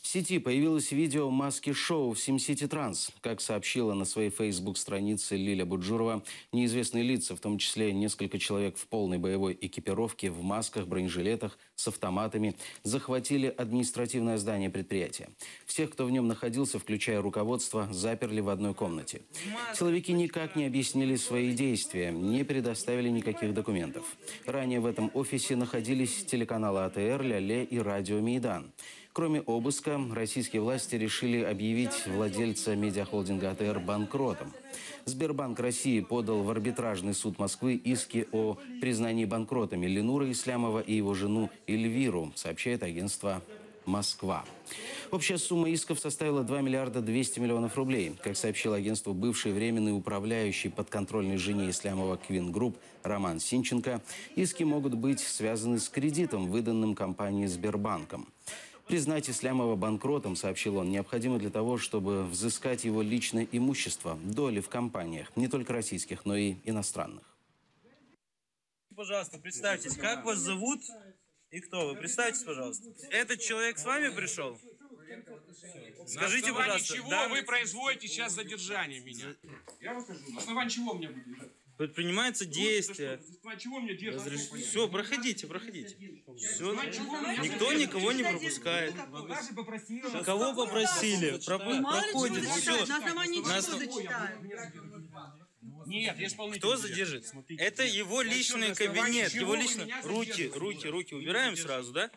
В сети появилось видео маски-шоу в SimCity Trans. Как сообщила на своей фейсбук-странице Лиля Буджурова, неизвестные лица, в том числе несколько человек в полной боевой экипировке, в масках, бронежилетах, с автоматами, захватили административное здание предприятия. Всех, кто в нем находился, включая руководство, заперли в одной комнате. Силовики никак не объяснили свои действия, не предоставили никаких документов. Ранее в этом офисе находились телеканалы АТР, Ля-Ле и радио Мейдан. Кроме обыска, российские власти решили объявить владельца медиахолдинга АТР банкротом. Сбербанк России подал в арбитражный суд Москвы иски о признании банкротами Ленура Ислямова и его жену Эльвиру, сообщает агентство «Москва». Общая сумма исков составила 2 миллиарда 200 миллионов рублей. Как сообщил агентству бывший временный управляющий подконтрольной жене Ислямова Квин Групп Роман Синченко, иски могут быть связаны с кредитом, выданным компанией Сбербанком. Признать Ислямова банкротом, сообщил он, необходимо для того, чтобы взыскать его личное имущество, доли в компаниях, не только российских, но и иностранных. Пожалуйста, представьтесь, как вас зовут и кто вы? Представьтесь, пожалуйста. Этот человек с вами пришел? Скажите, пожалуйста, чего да? вы производите сейчас задержание меня? Я выхожу. На основании чего меня будет? Предпринимается действие. На чего мне держат? Все, проходите, проходите. Все. Никто никого не пропускает. Кого попросили? Проходит. Все. На основании чего зачитают? Нет, я исполнитель. Кто задержит? Это его личный кабинет. Его личный. Руки убираем сразу, да?